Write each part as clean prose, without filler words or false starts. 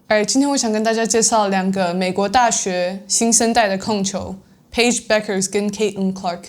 今天我想跟大家介绍2个美国大学新生代的控球 ，Paige Bueckers 跟 Caitlin Clark。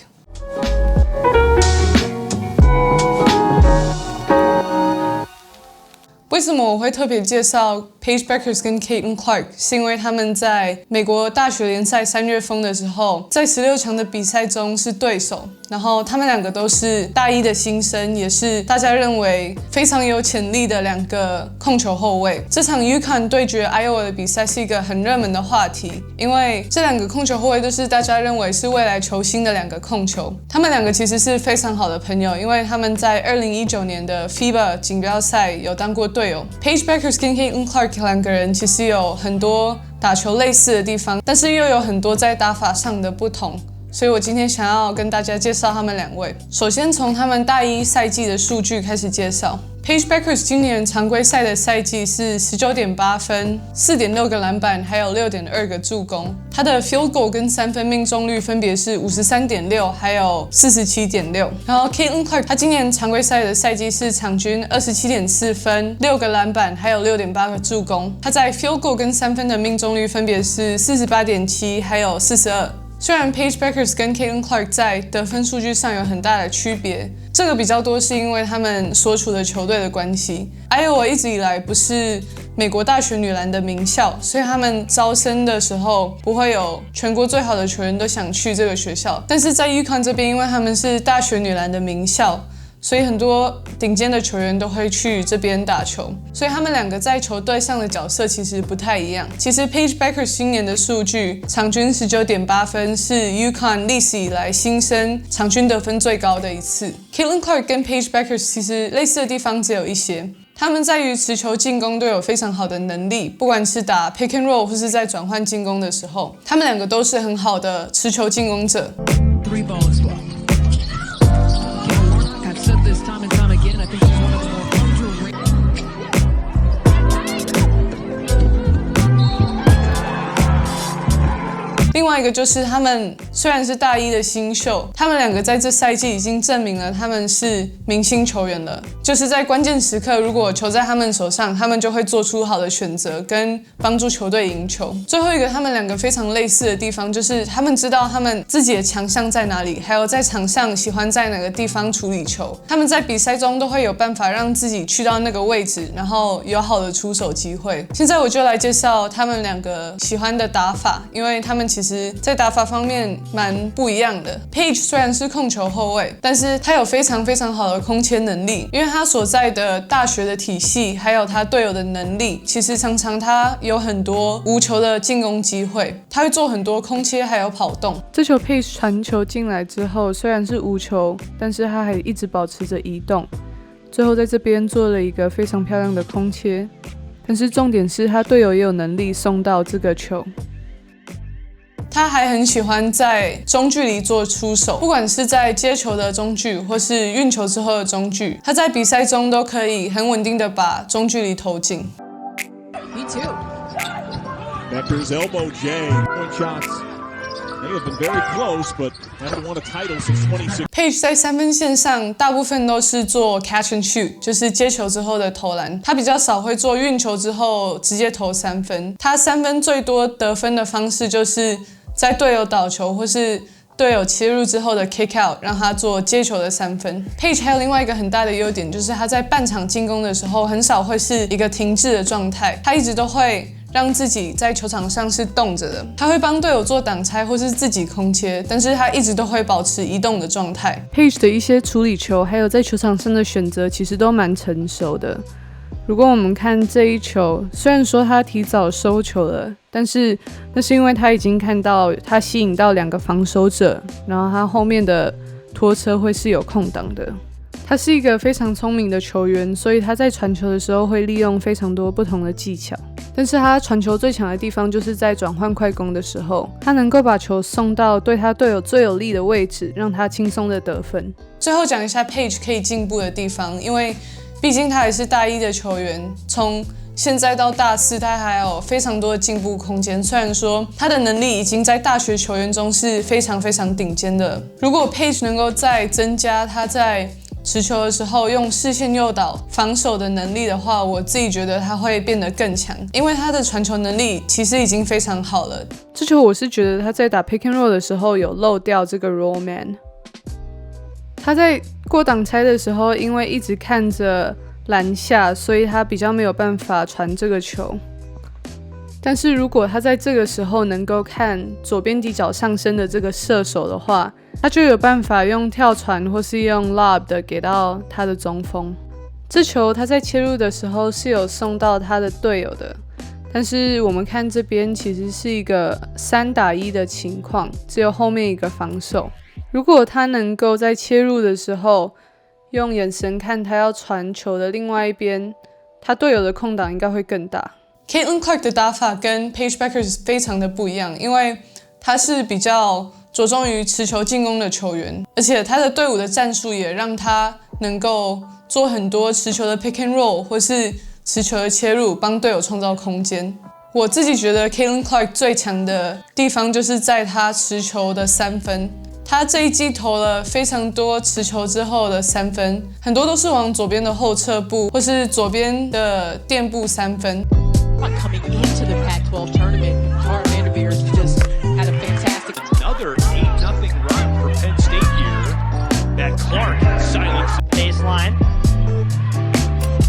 为什么我会特别介绍 Paige Bueckers 跟 Caitlin Clark？ 是因为他们在美国大学联赛3月封的时候，在16强的比赛中是对手。然后他们2个都是大一的新生，也是大家认为非常有潜力的2个控球后卫。这场 UConn 对决 Iowa 的比赛是一个很热门的话题，因为这2个控球后卫都是大家认为是未来球星的2个控球。他们2个其实是非常好的朋友，因为他们在2019年的 FIBA 锦标赛有当过队友。Paige Bueckers 跟 Caitlin Clark 2个人其实有很多打球类似的地方，但是又有很多在打法上的不同。所以我今天想要跟大家介绍他们2位。首先从他们大一赛季的数据开始介绍。Paige Bueckers 今年常规赛的赛季是 19.8 分、4.6 个篮板，还有 6.2 个助攻。他的 field goal 跟3分命中率分别是 53.6 还有 47.6。然后 Caitlin Clark 他今年常规赛的赛季是场均 27.4 分、6个篮板，还有 6.8 个助攻。他在 field goal 跟3分的命中率分别是 48.7 还有 42。虽然 Paige Bueckers 跟 Caitlin Clark 在得分数据上有很大的区别，这个比较多是因为他们所处的球队的关系。Iowa 一直以来不是美国大学女篮的名校，所以他们招生的时候不会有全国最好的球员都想去这个学校。但是在 UConn 这边，因为他们是大学女篮的名校，所以很多顶尖的球员都会去这边打球，所以他们2个在球队上的角色其实不太一样。其实 Paige Bueckers 今年的数据，场均 19.8 分是 UConn 历史以来新生场均得分最高的一次。Caitlin Clark 跟 Paige Bueckers 其实类似的地方只有一些，他们在于持球进攻都有非常好的能力，不管是打 pick and roll 或是在转换进攻的时候，他们2个都是很好的持球进攻者。另外一个就是他们虽然是大一的新秀，他们2个在这赛季已经证明了他们是明星球员了。就是在关键时刻，如果球在他们手上，他们就会做出好的选择，跟帮助球队赢球。最后一个他们2个非常类似的地方，就是他们知道他们自己的强项在哪里，还有在场上喜欢在哪个地方处理球。他们在比赛中都会有办法让自己去到那个位置，然后有好的出手机会。现在我就来介绍他们2个喜欢的打法，因为他们其实在打法方面蛮不一样的。Paige 虽然是控球后卫，但是他有非常非常好的空切能力，因为他所在的大学的体系，还有他队友的能力，其实常常他有很多无球的进攻机会，他会做很多空切还有跑动。这球 Paige 传球进来之后，虽然是无球，但是他还一直保持着移动，最后在这边做了一个非常漂亮的空切，但是重点是他队友也有能力送到这个球。他还很喜欢在中距离做出手，不管是在接球的中距或是运球之后的中距，他在比赛中都可以很稳定的把中距离投进。Me too. Bueckers elbow J. Point shots. They have been very close, but haven't won a title since 2016. Paige 在3分线上大部分都是做 catch and shoot， 就是接球之后的投篮。他比较少会做运球之后直接投3分。他3分最多得分的方式就是在队友倒球或是队友切入之后的 kick out， 让他做接球的3分。Paige 还有另外一个很大的优点，就是他在半场进攻的时候很少会是一个停滞的状态，他一直都会让自己在球场上是动着的。他会帮队友做挡拆或是自己空切，但是他一直都会保持移动的状态。Paige 的一些处理球还有在球场上的选择其实都蛮成熟的。如果我们看这一球，虽然说他提早收球了，但是那是因为他已经看到他吸引到2个防守者，然后他后面的拖车会是有空档的。他是一个非常聪明的球员，所以他在传球的时候会利用非常多不同的技巧。但是他传球最强的地方就是在转换快攻的时候，他能够把球送到对他队友最有利的位置，让他轻松的得分。最后讲一下 Paige 可以进步的地方，因为毕竟他还是大一的球员，从现在到大4，他还有非常多的进步空间。虽然说他的能力已经在大学球员中是非常非常顶尖的，如果 Paige 能够再增加他在持球的时候用视线诱导防守的能力的话，我自己觉得他会变得更强，因为他的传球能力其实已经非常好了。这球我是觉得他在打 pick and roll 的时候有漏掉这个 roll man。他在过挡拆的时候，因为一直看着篮下，所以他比较没有办法传这个球。但是如果他在这个时候能够看左边底角上升的这个射手的话，他就有办法用跳传或是用 lob 的给到他的中锋。这球他在切入的时候是有送到他的队友的，但是我们看这边其实是一个3打1的情况，只有后面一个防守。如果他能够在切入的时候用眼神看他要传球的另外一边，他队友的空档应该会更大。Caitlin Clark 的打法跟 Paige Bueckers 非常的不一样，因为他是比较着重于持球进攻的球员，而且他的队伍的战术也让他能够做很多持球的 pick and roll 或是持球的切入，帮队友创造空间。我自己觉得 Caitlin Clark 最强的地方就是在他持球的3分。他这一季投了非常多持球之后的3分，很多都是往左边的后撤步或是左边的垫步3分。Coming into the Pac-12 tournament, Tara Vanderveer just had a fantastic. Another 8-0 run for Penn State here. That Clark silenced Baseline.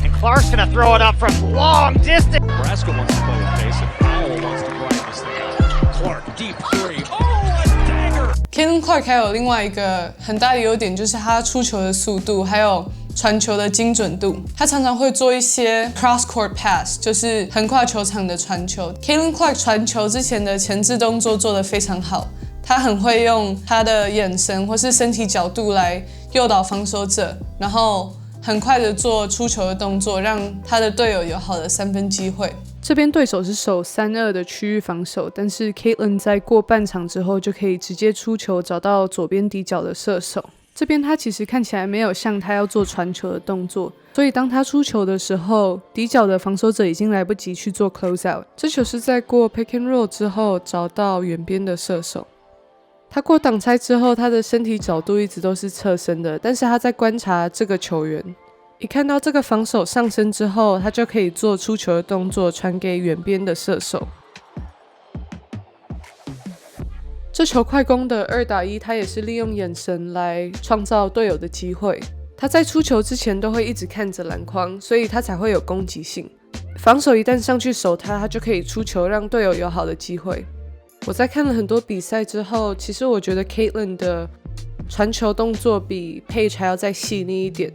And Clark's going to throw it up from long distance. Nebraska wants to play with pace, and Powell wants to grind this thing out. Clark, deep three. Oh, a dagger! Caitlin Clark 还有另外一个很大的优点，就是他出球的速度，还有传球的精准度。他常常会做一些 cross court pass， 就是横跨球场的传球。Caitlin Clark 传球之前的前置动作做得非常好，他很会用他的眼神或是身体角度来诱导防守者，然后很快的做出球的动作，让他的队友有好的3分机会。这边对手是守3-2的区域防守，但是 Caitlin 在过半场之后就可以直接出球，找到左边底角的射手。这边他其实看起来没有像他要做传球的动作，所以当他出球的时候，底角的防守者已经来不及去做 close out。这球是在过 pick and roll 之后找到远边的射手。他过挡拆之后，他的身体角度一直都是侧身的，但是他在观察这个球员，一看到这个防守上升之后，他就可以做出球的动作，传给远边的射手。这球快攻的2打1，他也是利用眼神来创造队友的机会。他在出球之前都会一直看着篮筐，所以他才会有攻击性。防守一旦上去守他，他就可以出球，让队友有好的机会。我在看了很多比赛之后，其实我觉得 Caitlin 的传球动作比 Paige 还要再细腻一点。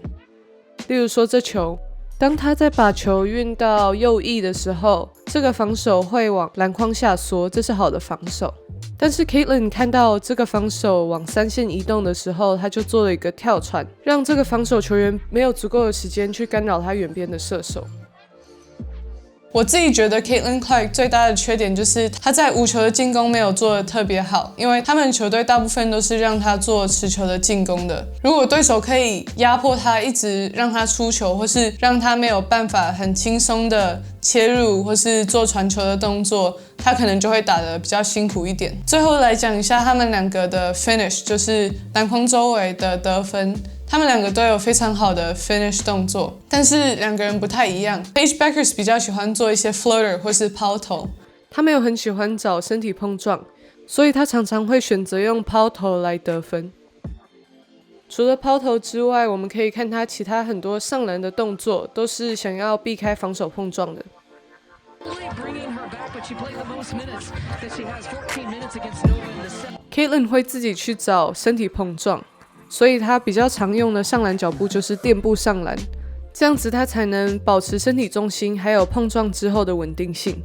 例如说这球，当他在把球运到右翼的时候，这个防守会往篮筐下缩，这是好的防守。但是 Caitlin 看到这个防守往3线移动的时候，他就做了一个跳传，让这个防守球员没有足够的时间去干扰他远边的射手。我自己觉得 Caitlin Clark 最大的缺点就是他在无球的进攻没有做得特别好，因为他们球队大部分都是让他做持球的进攻的。如果对手可以压迫他，一直让他出球，或是让他没有办法很轻松的切入或是做传球的动作，他可能就会打得比较辛苦一点。最后来讲一下他们两个的 finish， 就是篮筐周围的得分。他们两个都有非常好的 finish 动作，但是两个人不太一样。Paige Bueckers 比较喜欢做一些 floater 或是抛投，他没有很喜欢找身体碰撞，所以他常常会选择用抛投来得分。除了抛投之外，我们可以看他其他很多上篮的动作，都是想要避开防守碰撞的。Caitlin 会自己去找身体碰撞，所以他比较常用的上篮脚步就是垫步上篮，这样子他才能保持身体重心，还有碰撞之后的稳定性。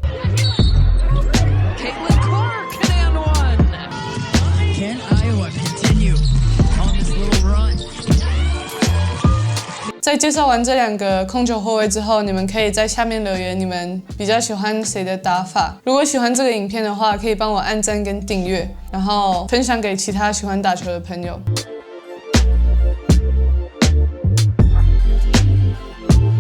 在介绍完这两个控球后卫之后，你们可以在下面留言你们比较喜欢谁的打法。如果喜欢这个影片的话，可以帮我按赞跟订阅，然后分享给其他喜欢打球的朋友。